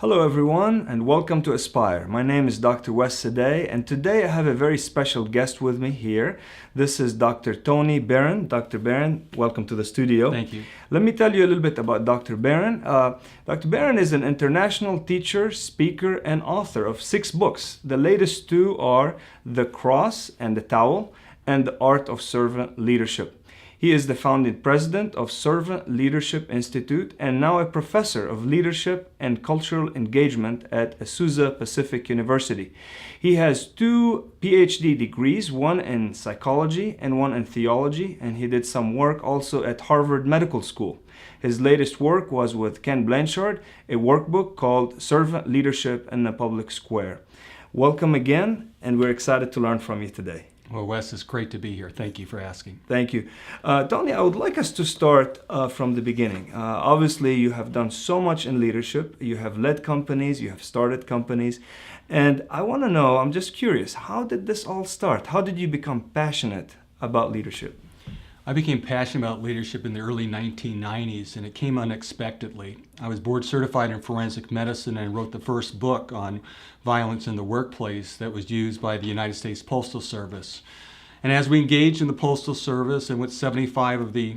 Hello everyone and welcome to Aspire. My name is Dr. Wes Saade and today I have a very special guest with me here. This is Dr. Tony Barron. Dr. Barron, welcome to the studio. Thank you. Let me tell you a little bit about Dr. Barron. Dr. Barron is an international teacher, speaker, and author of 6 books. The latest 2 are The Cross and the Towel and The Art of Servant Leadership. He is the founding president of Servant Leadership Institute and now a professor of leadership and cultural engagement at Azusa Pacific University. He has 2 PhD degrees, one in psychology and one in theology, and he did some work also at Harvard Medical School. His latest work was with Ken Blanchard, a workbook called Servant Leadership in the Public Square. Welcome again, and we're excited to learn from you today. Well, Wes, it's great to be here. Thank you for asking. Thank you. Tony, I would like us to start from the beginning. Obviously, you have done so much in leadership. You have led companies, you have started companies. And I want to know, I'm just curious, how did this all start? How did you become passionate about leadership? I became passionate about leadership in the early 1990s, and it came unexpectedly. I was board certified in forensic medicine and wrote the first book on violence in the workplace that was used by the United States Postal Service. And as we engaged in the Postal Service and with 75 of the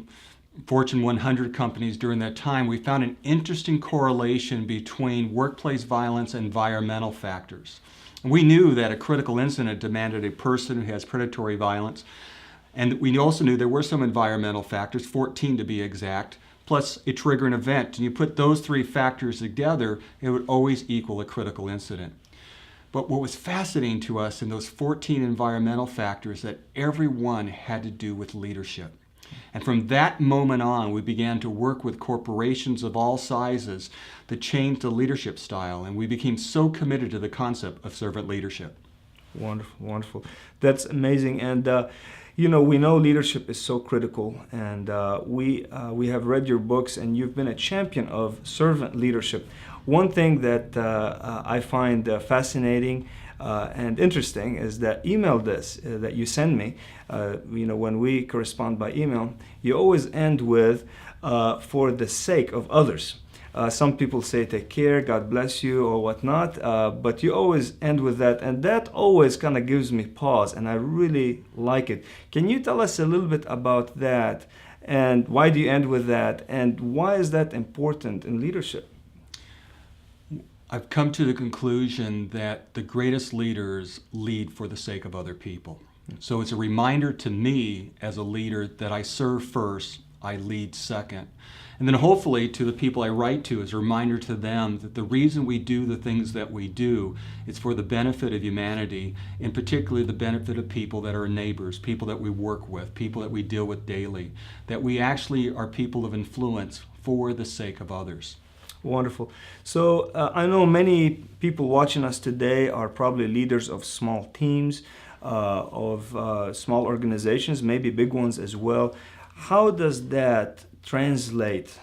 Fortune 100 companies during that time, we found an interesting correlation between workplace violence and environmental factors. And we knew that a critical incident demanded a person who has predatory violence. And we also knew there were some environmental factors, 14 to be exact, plus a triggering event. And you put those 3 factors together, it would always equal a critical incident. But what was fascinating to us in those 14 environmental factors that every one had to do with leadership. And from that moment on, we began to work with corporations of all sizes to change the leadership style. And we became so committed to the concept of servant leadership. Wonderful, wonderful. That's amazing. And we know leadership is so critical, and we have read your books, and you've been a champion of servant leadership. One thing that I find fascinating and interesting is that that you send me. When we correspond by email, you always end with "for the sake of others." Some people say take care, God bless you, or whatnot, but you always end with that, and that always kind of gives me pause, and I really like it. Can you tell us a little bit about that, and why do you end with that, and why is that important in leadership? I've come to the conclusion that the greatest leaders lead for the sake of other people. So it's a reminder to me as a leader that I serve first, I lead second. And then hopefully to the people I write to is a reminder to them that the reason we do the things that we do is for the benefit of humanity, and particularly the benefit of people that are neighbors, people that we work with, people that we deal with daily, that we actually are people of influence for the sake of others. Wonderful. So I know many people watching us today are probably leaders of small teams, of small organizations, maybe big ones as well. How does that translate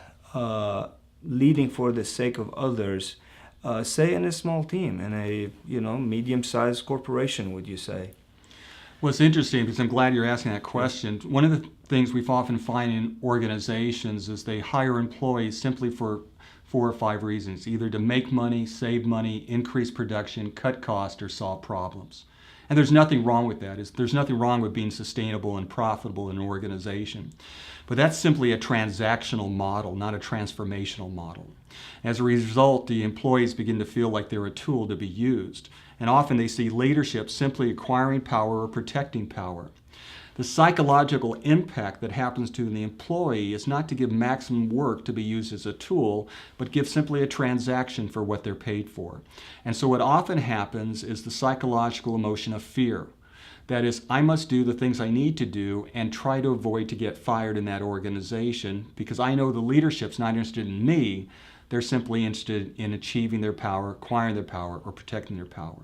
leading for the sake of others, say in a small team, in a medium-sized corporation, would you say? Well, it's interesting because I'm glad you're asking that question. One of the things we often find in organizations is they hire employees simply for 4 or 5 reasons, either to make money, save money, increase production, cut costs, or solve problems. And there's nothing wrong with that. There's nothing wrong with being sustainable and profitable in an organization. But that's simply a transactional model, not a transformational model. As a result, the employees begin to feel like they're a tool to be used. And often they see leadership simply acquiring power or protecting power. The psychological impact that happens to the employee is not to give maximum work to be used as a tool, but give simply a transaction for what they're paid for. And so what often happens is the psychological emotion of fear. That is, I must do the things I need to do and try to avoid to get fired in that organization because I know the leadership's not interested in me. They're simply interested in achieving their power, acquiring their power, or protecting their power.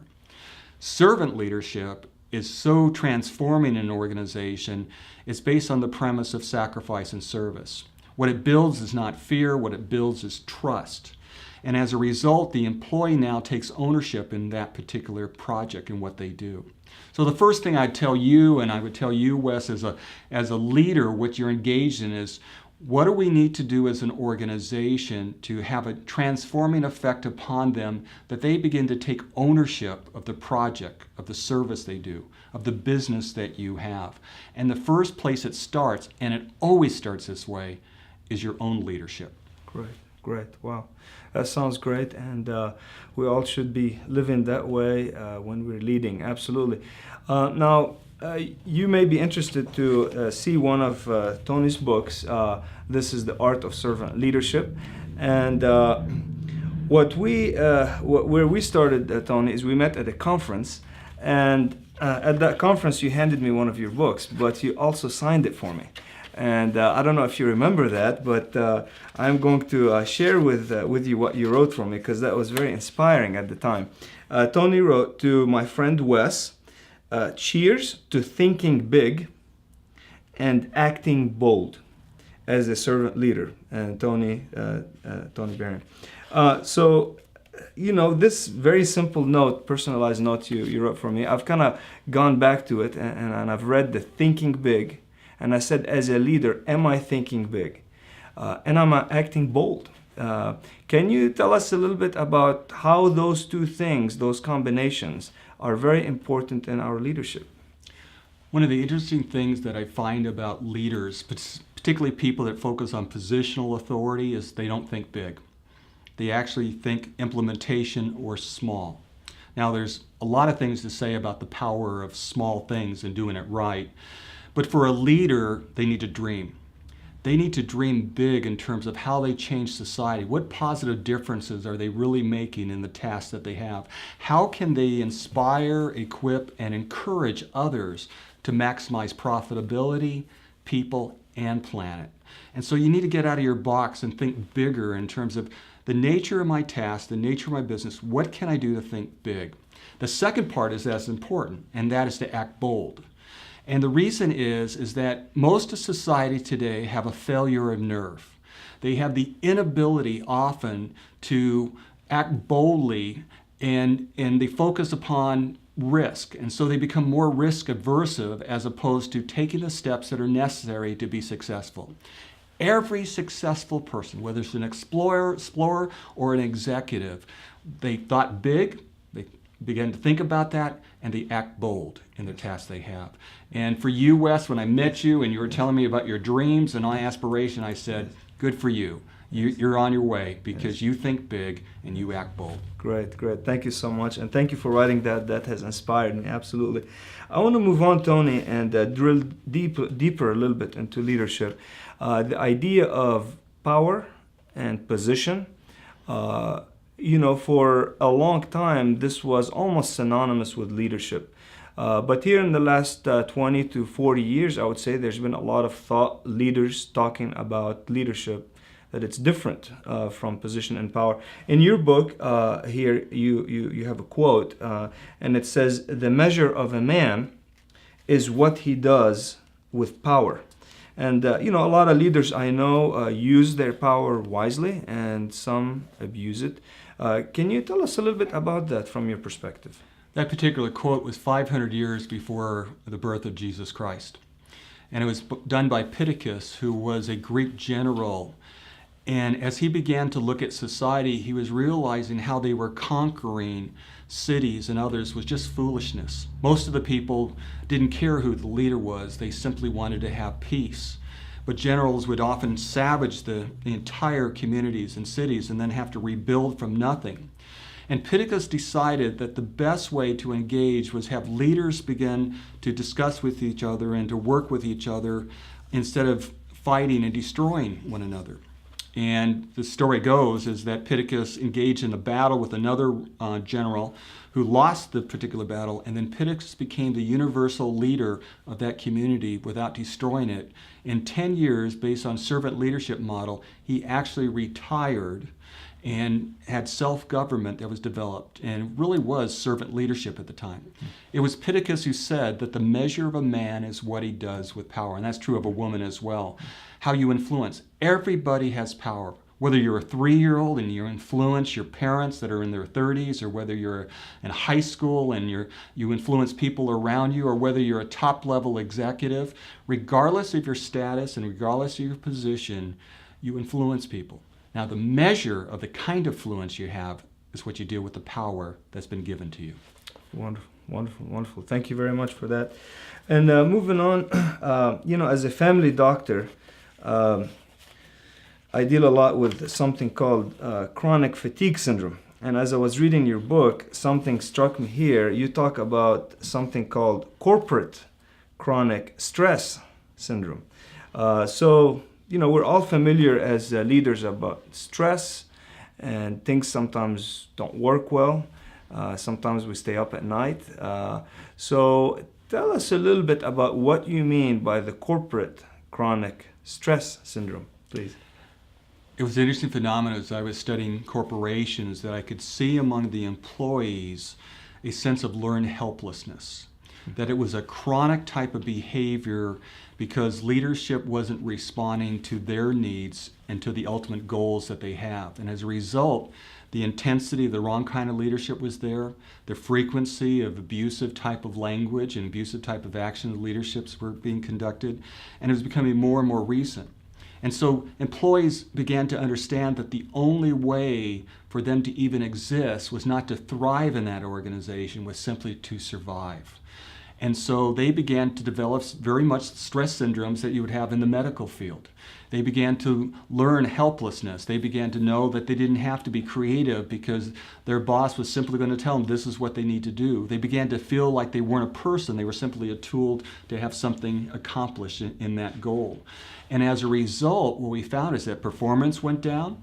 Servant leadership is so transforming an organization. It's based on the premise of sacrifice and service. What it builds is not fear, what it builds is trust. And as a result, the employee now takes ownership in that particular project and what they do. So the first thing I'd tell you, and I would tell you, Wes, as a leader, what you're engaged in is What do we need to do as an organization to have a transforming effect upon them that they begin to take ownership of the project, of the service they do, of the business that you have? And the first place it starts, and it always starts this way, is your own leadership. Great. Wow. That sounds great. And we all should be living that way when we're leading. Absolutely. Now, you may be interested to see one of Tony's books. This is The Art of Servant Leadership. And where we started, Tony, is we met at a conference. And at that conference, you handed me one of your books, but you also signed it for me. And I don't know if you remember that, but I'm going to share with you what you wrote for me, because that was very inspiring at the time. Tony wrote to my friend Wes, cheers to thinking big and acting bold as a servant leader. And Tony Barron. So, this very simple note, personalized note you wrote for me, I've kind of gone back to it and I've read the thinking big. And I said, as a leader, am I thinking big? And am I acting bold? Can you tell us a little bit about how those two things, those combinations, are very important in our leadership? One of the interesting things that I find about leaders, particularly people that focus on positional authority, is they don't think big. They actually think implementation or small. Now, there's a lot of things to say about the power of small things and doing it right. But for a leader, they need to dream. They need to dream big in terms of how they change society. What positive differences are they really making in the tasks that they have? How can they inspire, equip, and encourage others to maximize profitability, people, and planet? And so you need to get out of your box and think bigger in terms of the nature of my task, the nature of my business. What can I do to think big? The second part is as important, and that is to act bold. And the reason is that most of society today have a failure of nerve. They have the inability often to act boldly, and they focus upon risk. And so they become more risk aversive as opposed to taking the steps that are necessary to be successful. Every successful person, whether it's an explorer or an executive, they thought big, they began to think about that, and they act bold in the tasks they have. And for you, Wes, when I met you and you were telling me about your dreams and my aspiration, I said, good for you. You're on your way because you think big and you act bold. Great. Thank you so much. And thank you for writing that. That has inspired me, absolutely. I want to move on, Tony, and drill deeper a little bit into leadership. The idea of power and position. For a long time, this was almost synonymous with leadership. But here in the last 20 to 40 years, I would say there's been a lot of thought leaders talking about leadership, that it's different from position and power. In your book, here you have a quote, and it says, "The measure of a man is what he does with power." And, a lot of leaders I know use their power wisely, and some abuse it. Can you tell us a little bit about that from your perspective? That particular quote was 500 years before the birth of Jesus Christ. And it was done by Pittacus, who was a Greek general. And as he began to look at society, he was realizing how they were conquering cities and others was just foolishness. Most of the people didn't care who the leader was. They simply wanted to have peace. But generals would often savage the entire communities and cities and then have to rebuild from nothing. And Pittacus decided that the best way to engage was have leaders begin to discuss with each other and to work with each other instead of fighting and destroying one another. And the story goes is that Pittacus engaged in a battle with another general who lost the particular battle, and then Pittacus became the universal leader of that community without destroying it. In 10 years, based on servant leadership model, he actually retired and had self-government that was developed, and really was servant leadership at the time. It was Pittacus who said that the measure of a man is what he does with power, and that's true of a woman as well. How you influence. Everybody has power. Whether you're a 3-year-old and you influence your parents that are in their 30s, or whether you're in high school and you influence people around you, or whether you're a top-level executive, regardless of your status and regardless of your position, you influence people. Now, the measure of the kind of influence you have is what you do with the power that's been given to you. Wonderful, wonderful, wonderful. Thank you very much for that. And moving on, as a family doctor, I deal a lot with something called chronic fatigue syndrome. And as I was reading your book, something struck me here. You talk about something called corporate chronic stress syndrome. We're all familiar as leaders about stress, and things sometimes don't work well. Sometimes we stay up at night. So tell us a little bit about what you mean by the corporate chronic stress syndrome, please. It was an interesting phenomenon as I was studying corporations that I could see among the employees a sense of learned helplessness, that it was a chronic type of behavior because leadership wasn't responding to their needs and to the ultimate goals that they have. And as a result, the intensity of the wrong kind of leadership was there, the frequency of abusive type of language and abusive type of action of leaderships were being conducted, and it was becoming more and more recent. And so employees began to understand that the only way for them to even exist was not to thrive in that organization, was simply to survive. And so they began to develop very much stress syndromes that you would have in the medical field. They began to learn helplessness. They began to know that they didn't have to be creative because their boss was simply going to tell them this is what they need to do. They began to feel like they weren't a person. They were simply a tool to have something accomplished in that goal. And as a result, what we found is that performance went down,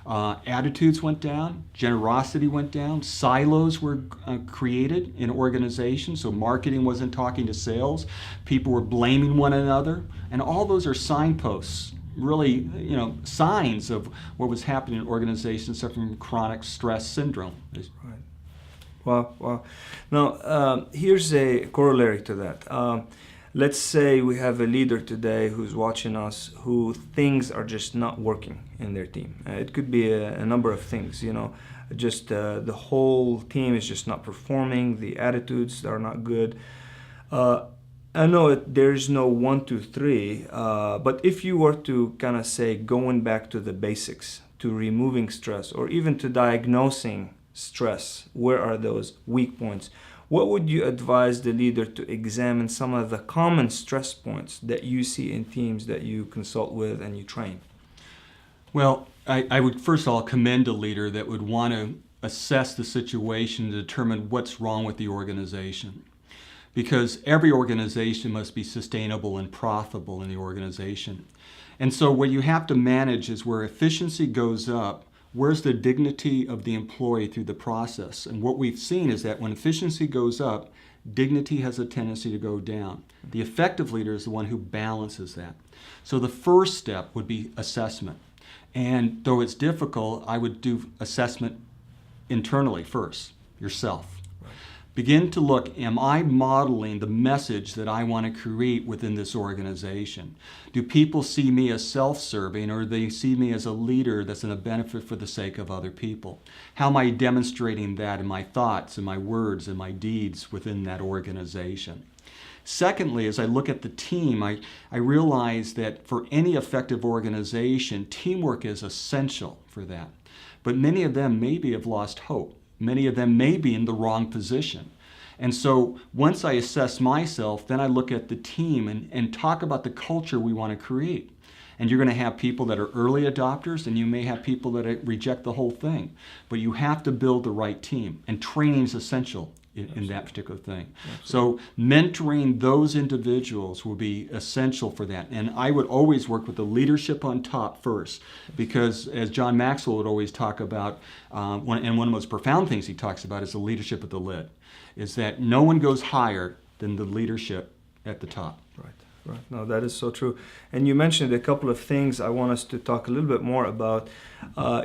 attitudes went down, generosity went down, silos were created in organizations, so marketing wasn't talking to sales, people were blaming one another, and all those are signposts, really, signs of what was happening in organizations suffering from chronic stress syndrome. Right. Wow. Now, here's a corollary to that. Let's say we have a leader today who's watching us who things are just not working in their team. It could be a number of things, just the whole team is just not performing, the attitudes are not good. I know there's no 1, 2, 3, but if you were to kind of say going back to the basics, to removing stress, or even to diagnosing stress, where are those weak points? What would you advise the leader to examine some of the common stress points that you see in teams that you consult with and you train? Well, I would first of all commend a leader that would want to assess the situation to determine what's wrong with the organization. Because every organization must be sustainable and profitable in the organization. And so what you have to manage is where efficiency goes up, where's the dignity of the employee through the process? And what we've seen is that when efficiency goes up, dignity has a tendency to go down. The effective leader is the one who balances that. So the first step would be assessment. And though it's difficult, I would do assessment internally first, yourself. Begin to look, am I modeling the message that I want to create within this organization? Do people see me as self-serving, or do they see me as a leader that's a benefit for the sake of other people? How am I demonstrating that in my thoughts and my words and my deeds within that organization? Secondly, as I look at the team, I realize that for any effective organization, teamwork is essential for that. But many of them maybe have lost hope. Many of them may be in the wrong position. And so once I assess myself, then I look at the team and talk about the culture we want to create. And you're going to have people that are early adopters, and you may have people that reject the whole thing. But you have to build the right team, and training is essential in that particular thing. Absolutely. So mentoring those individuals will be essential for that. And I would always work with the leadership on top first, because as John Maxwell would always talk about, one of the most profound things he talks about is the leadership at the lid, is that no one goes higher than the leadership at the top. Right. No, that is so true. And you mentioned a couple of things I want us to talk a little bit more about.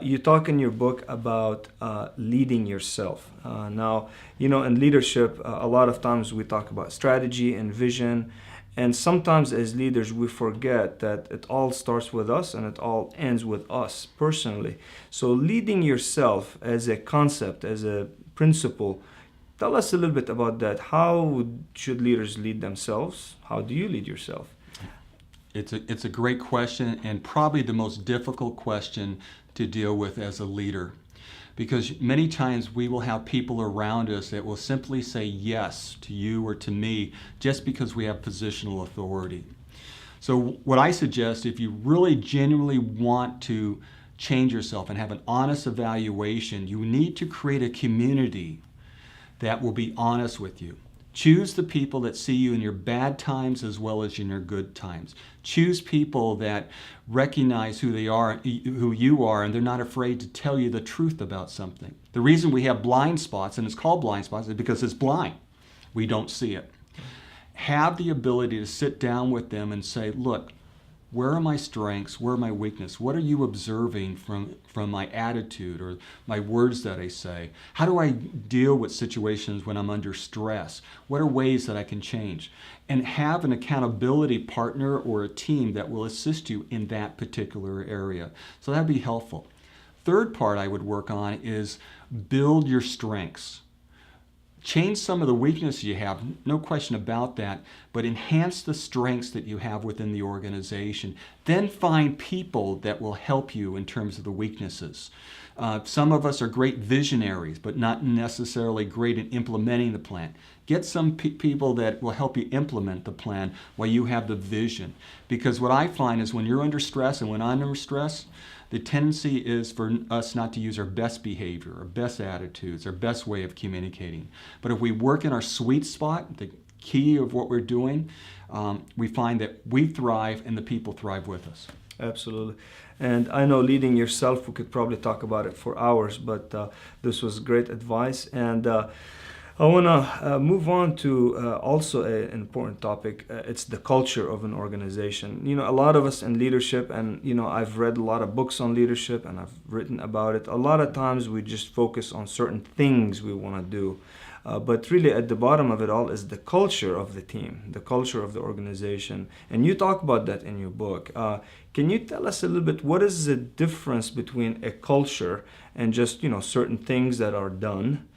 You talk in your book about leading yourself. Now, in leadership, a lot of times we talk about strategy and vision, And sometimes as leaders, we forget that it all starts with us and it all ends with us personally. So leading yourself as a concept, as a principle, tell us a little bit about that. How should leaders lead themselves? How do you lead yourself? It's a great question, and probably the most difficult question to deal with as a leader. Because many times we will have people around us that will simply say yes to you or to me just because we have positional authority. So what I suggest, if you really genuinely want to change yourself and have an honest evaluation, you need to create a community that will be honest with you. Choose the people that see you in your bad times as well as in your good times. Choose people that recognize who they are, who you are, and they're not afraid to tell you the truth about something. The reason we have blind spots, and it's called blind spots, is because it's blind. We don't see it. Have the ability to sit down with them and say, look, where are my strengths? Where are my weaknesses? What are you observing from my attitude or my words that I say? How do I deal with situations when I'm under stress? What are ways that I can change? And have an accountability partner or a team that will assist you in that particular area. So that'd be helpful. Third part I would work on is build your strengths. Change some of the weaknesses you have, no question about that, but enhance the strengths that you have within the organization. Then find people that will help you in terms of the weaknesses. Some of us are great visionaries, but not necessarily great in implementing the plan. Get some people that will help you implement the plan while you have the vision. Because what I find is when you're under stress and when I'm under stress, the tendency is for us not to use our best behavior, our best attitudes, our best way of communicating. But if we work in our sweet spot, the key of what we're doing, we find that we thrive and the people thrive with us. Absolutely. And I know leading yourself, we could probably talk about it for hours, but this was great advice. And I want to move on to also an important topic. It's the culture of an organization. You know, a lot of us in leadership, and you know, I've read a lot of books on leadership and I've written about it. A lot of times we just focus on certain things we want to do. But really at the bottom of it all is the culture of the team, the culture of the organization. And you talk about that in your book. Can you tell us a little bit, what is the difference between a culture and just, you know, certain things that are done?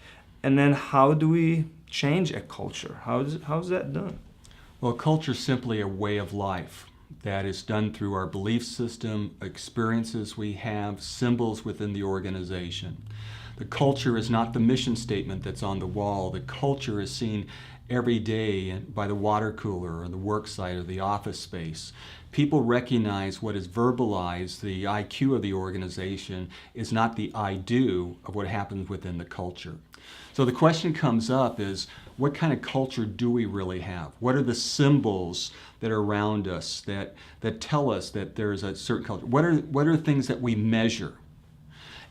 And then how do we change a culture? How's that done? Well, culture is simply a way of life that is done through our belief system, experiences we have, symbols within the organization. The culture is not the mission statement that's on the wall. The culture is seen every day by the water cooler or the work site or the office space. People recognize what is verbalized, the IQ of the organization, is not the I do of what happens within the culture. So the question comes up is, what kind of culture do we really have? What are the symbols that are around us that tell us that there's a certain culture? What are things that we measure?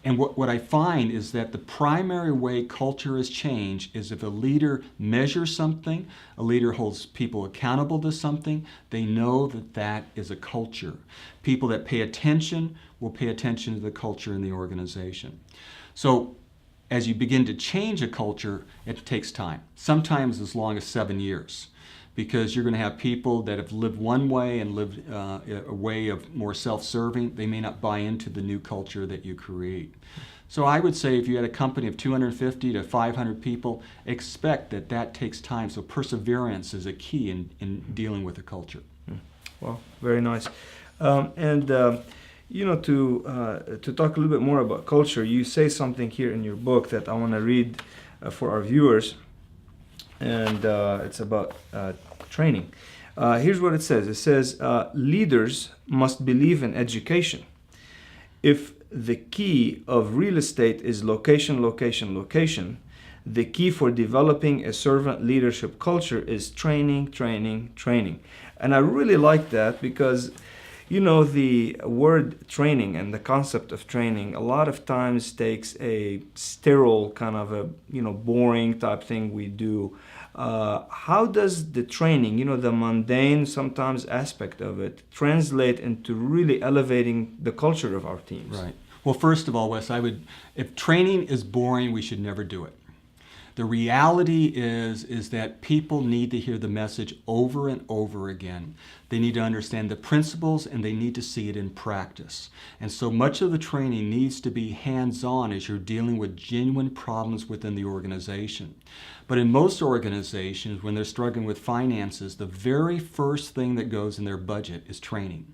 And what I find is that the primary way culture is changed is if a leader measures something, a leader holds people accountable to something, they know that that is a culture. People that pay attention will pay attention to the culture in the organization. So as you begin to change a culture, it takes time, sometimes as long as 7 years. Because you're going to have people that have lived one way and lived a way of more self-serving. They may not buy into the new culture that you create. So I would say if you had a company of 250 to 500 people, expect that that takes time. So perseverance is a key in dealing with a culture. Well, very nice. You know, to talk a little bit more about culture, you say something here in your book that I want to read for our viewers. And it's about training. Here's what it says. It says, leaders must believe in education. If the key of real estate is location, location, location, the key for developing a servant leadership culture is training, training, training. And I really like that because, you know, the word training and the concept of training a lot of times takes a sterile kind of a, you know, boring type thing we do. How does the training, you know, the mundane sometimes aspect of it, translate into really elevating the culture of our teams? Right. Well, first of all, Wes, if training is boring, we should never do it. The reality is that people need to hear the message over and over again. They need to understand the principles and they need to see it in practice. And so much of the training needs to be hands-on as you're dealing with genuine problems within the organization. But in most organizations, when they're struggling with finances, the very first thing that goes in their budget is training.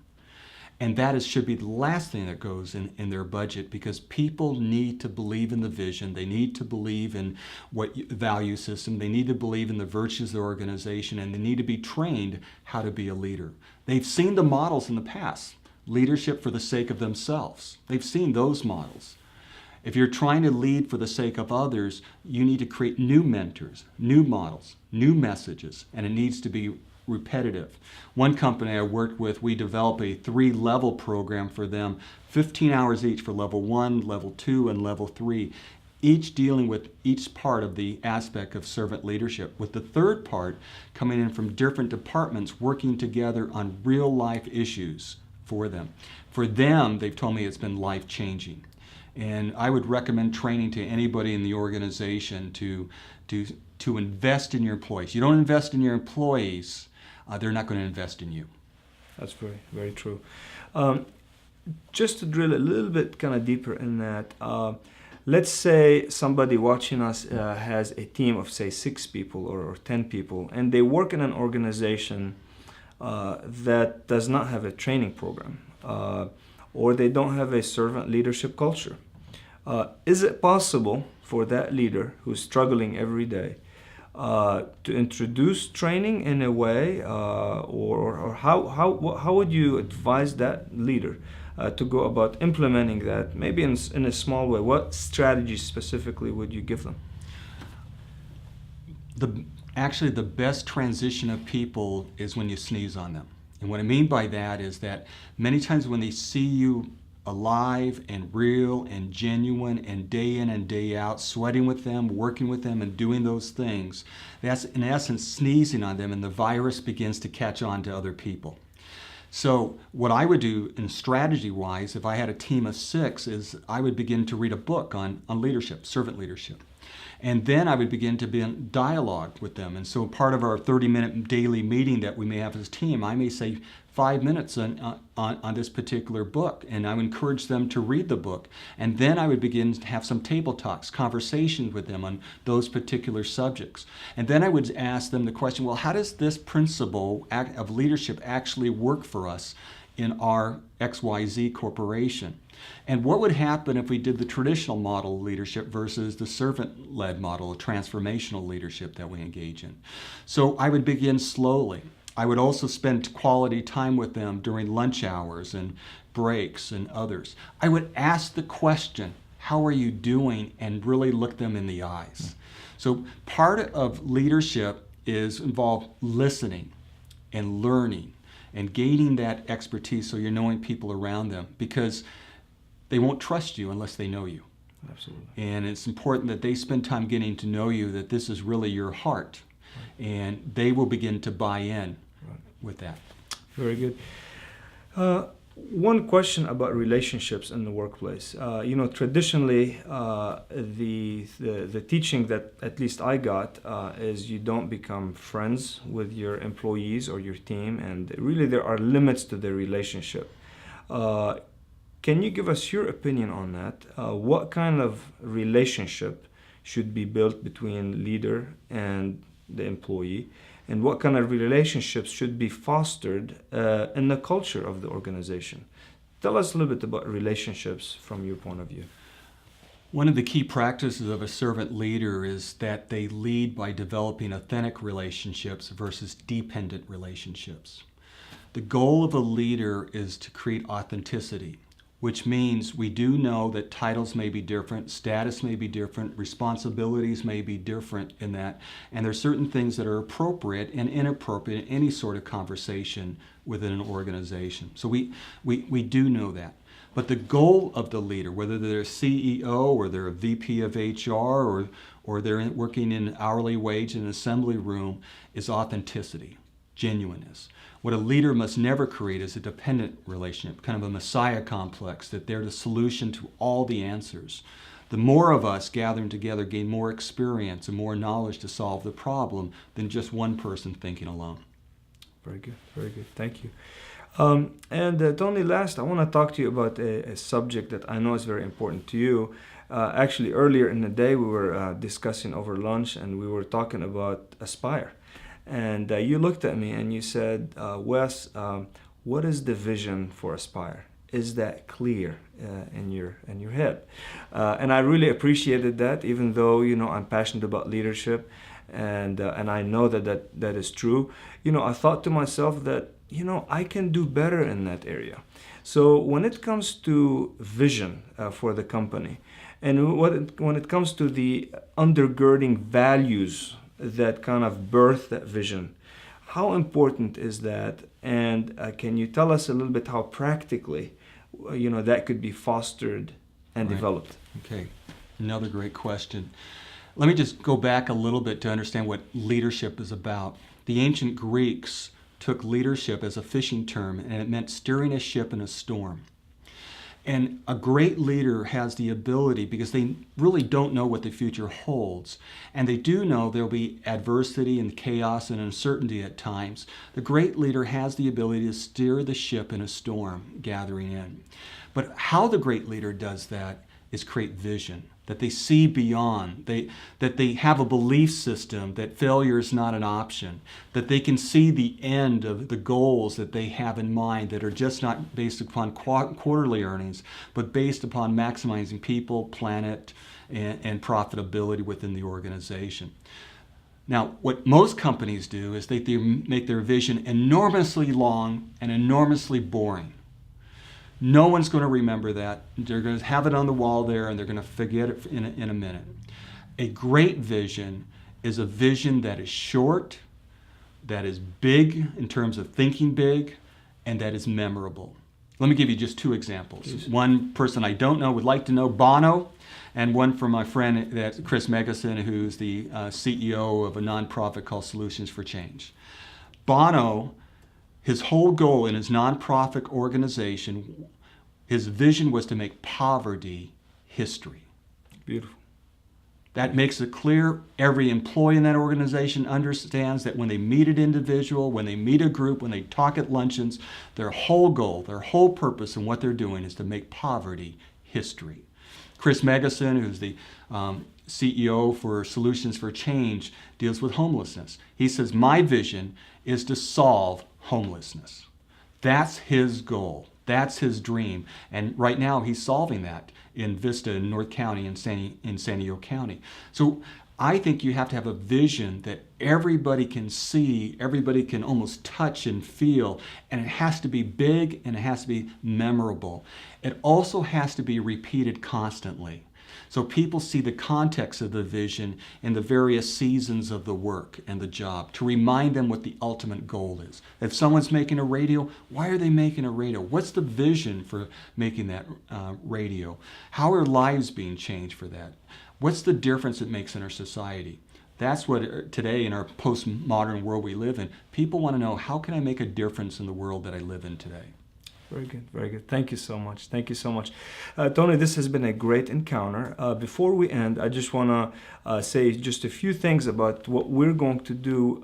And that should be the last thing that goes in their budget, because people need to believe in the vision. They need to believe in what value system. They need to believe in the virtues of the organization, and they need to be trained how to be a leader. They've seen the models in the past, leadership for the sake of themselves. They've seen those models. If you're trying to lead for the sake of others, you need to create new mentors, new models, new messages, and it needs to be repetitive. One company I worked with, we developed a 3-level program for them, 15 hours each for level 1, level 2, and level 3, each dealing with each part of the aspect of servant leadership, with the third part coming in from different departments working together on real life issues for them. For them, they've told me it's been life-changing. And I would recommend training to anybody in the organization to invest in your employees. You don't invest in your employees, they're not going to invest in you. That's very, very true. Just to drill a little bit kind of deeper in that, let's say somebody watching us has a team of, say, 6 people or 10 people, and they work in an organization that does not have a training program, or they don't have a servant leadership culture. Is it possible for that leader who's struggling every day to introduce training in a way, or how would you advise that leader to go about implementing that, maybe in a small way? What strategies specifically would you give them? Actually, the best transition of people is when you sneeze on them. And what I mean by that is that many times when they see you alive and real and genuine and day in and day out, sweating with them, working with them, and doing those things, that's in essence sneezing on them, and the virus begins to catch on to other people. So what I would do in strategy-wise, if I had a team of 6, is I would begin to read a book on leadership, servant leadership. And then I would begin to be in dialogue with them. And so part of our 30-minute daily meeting that we may have as a team, I may say 5 minutes on this particular book, and I would encourage them to read the book. And then I would begin to have some table talks, conversations with them on those particular subjects. And then I would ask them the question, well, how does this principle of leadership actually work for us in our XYZ corporation? And what would happen if we did the traditional model of leadership versus the servant-led model of transformational leadership that we engage in? So I would begin slowly. I would also spend quality time with them during lunch hours and breaks and others. I would ask the question, how are you doing? And really look them in the eyes. So part of leadership is involved listening and learning and gaining that expertise, so you're knowing people around them, because they won't trust you unless they know you. Absolutely. And it's important that they spend time getting to know you, that this is really your heart. Right. And they will begin to buy in with that. Very good. One question about relationships in the workplace. Traditionally, the teaching that at least I got is you don't become friends with your employees or your team, and really there are limits to the relationship. Can you give us your opinion on that? What kind of relationship should be built between leader and the employee? And what kind of relationships should be fostered in the culture of the organization? Tell us a little bit about relationships from your point of view. One of the key practices of a servant leader is that they lead by developing authentic relationships versus dependent relationships. The goal of a leader is to create authenticity, which means we do know that titles may be different, status may be different, responsibilities may be different in that, and there are certain things that are appropriate and inappropriate in any sort of conversation within an organization. So we do know that. But the goal of the leader, whether they're a CEO or they're a VP of HR or they're working in hourly wage in an assembly room, is authenticity, genuineness. What a leader must never create is a dependent relationship, kind of a messiah complex, that they're the solution to all the answers. The more of us gathering together gain more experience and more knowledge to solve the problem than just one person thinking alone. Very good, very good. Thank you. Tony, last, I want to talk to you about a subject that I know is very important to you. Actually, earlier in the day, we were discussing over lunch, and we were talking about Aspire. And you looked at me and you said, Wes, what is the vision for Aspire? Is that clear in your head? And I really appreciated that, even though I'm passionate about leadership, and I know that is true. I thought to myself that I can do better in that area. So when it comes to vision for the company, and when it comes to the undergirding values that kind of birth that vision, how important is that? And can you tell us a little bit how practically, that could be fostered and developed? Okay, another great question. Let me just go back a little bit to understand what leadership is about. The ancient Greeks took leadership as a fishing term, and it meant steering a ship in a storm. And a great leader has the ability, because they really don't know what the future holds, and they do know there'll be adversity and chaos and uncertainty at times. The great leader has the ability to steer the ship in a storm gathering in. But how the great leader does that is create vision, that they see beyond, that they have a belief system that failure is not an option, that they can see the end of the goals that they have in mind that are just not based upon quarterly earnings, but based upon maximizing people, planet, and profitability within the organization. Now, what most companies do is they make their vision enormously long and enormously boring. No one's going to remember that. They're going to have it on the wall there, and they're going to forget it in a minute. A great vision is a vision that is short, that is big in terms of thinking big, and that is memorable. Let me give you just two examples. Please. One person I don't know would like to know, Bono, and one from my friend Chris Megason, who's the CEO of a nonprofit called Solutions for Change. Bono, his whole goal in his nonprofit organization, his vision was to make poverty history. Beautiful. That makes it clear. Every employee in that organization understands that when they meet an individual, when they meet a group, when they talk at luncheons, their whole goal, their whole purpose in what they're doing is to make poverty history. Chris Megason, who's the CEO for Solutions for Change, deals with homelessness. He says, my vision is to solve homelessness. That's his goal. That's his dream. And right now he's solving that in Vista, in North County, in San Diego County. So I think you have to have a vision that everybody can see, everybody can almost touch and feel, and it has to be big and it has to be memorable. It also has to be repeated constantly. So people see the context of the vision in the various seasons of the work and the job to remind them what the ultimate goal is. If someone's making a radio, why are they making a radio? What's the vision for making that radio? How are lives being changed for that? What's the difference it makes in our society? That's what today in our postmodern world we live in, people want to know, how can I make a difference in the world that I live in today? Very good, very good. Thank you so much. Thank you so much. Tony, this has been a great encounter. Before we end, I just want to say just a few things about what we're going to do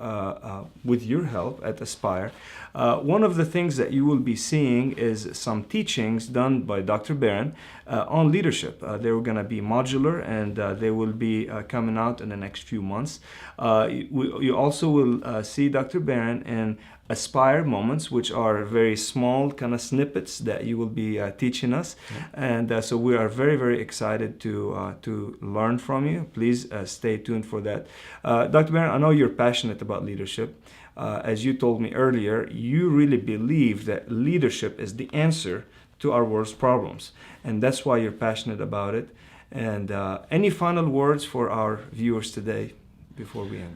with your help at Aspire. One of the things that you will be seeing is some teachings done by Dr. Barron on leadership. They're going to be modular, and they will be coming out in the next few months. You also will see Dr. Barron in Aspire moments, which are very small kind of snippets that you will be teaching us. Yeah. And so we are very, very excited to learn from you. Please stay tuned for that. Dr. Barron, I know you're passionate about leadership. As you told me earlier, you really believe that leadership is the answer to our world's problems. And that's why you're passionate about it. And any final words for our viewers today before we end?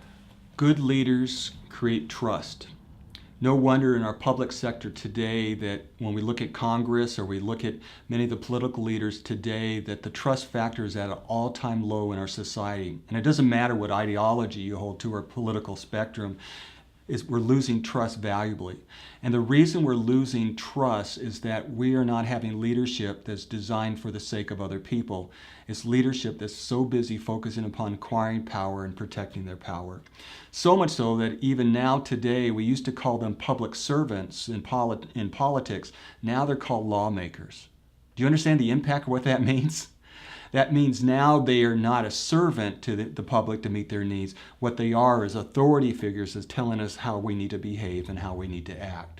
Good leaders create trust. No wonder in our public sector today that when we look at Congress or we look at many of the political leaders today, that the trust factor is at an all-time low in our society. And it doesn't matter what ideology you hold to or political spectrum. is we're losing trust valuably. And the reason we're losing trust is that we are not having leadership that's designed for the sake of other people. It's leadership that's so busy focusing upon acquiring power and protecting their power. So much so that even now today, we used to call them public servants in politics. Now they're called lawmakers. Do you understand the impact of what that means? That means now they are not a servant to the public to meet their needs. What they are is authority figures that's telling us how we need to behave and how we need to act.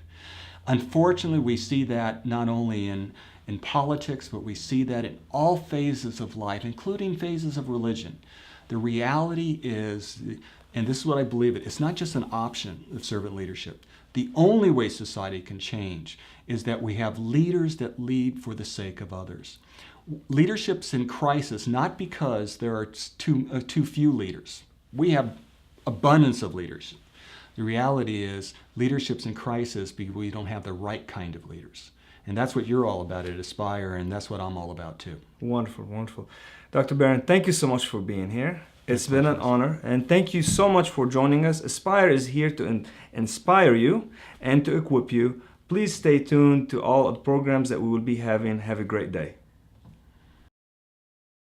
Unfortunately, we see that not only in politics, but we see that in all phases of life, including phases of religion. The reality is, and this is what I believe, it's not just an option of servant leadership. The only way society can change is that we have leaders that lead for the sake of others. Leadership's in crisis not because there are too few leaders. We have abundance of leaders. The reality is leadership's in crisis because we don't have the right kind of leaders. And that's what you're all about at Aspire, and that's what I'm all about too. Wonderful, wonderful. Dr. Barron, thank you so much for being here. It's been an honor, and thank you so much for joining us. Aspire is here to inspire you and to equip you. Please stay tuned to all the programs that we will be having. Have a great day.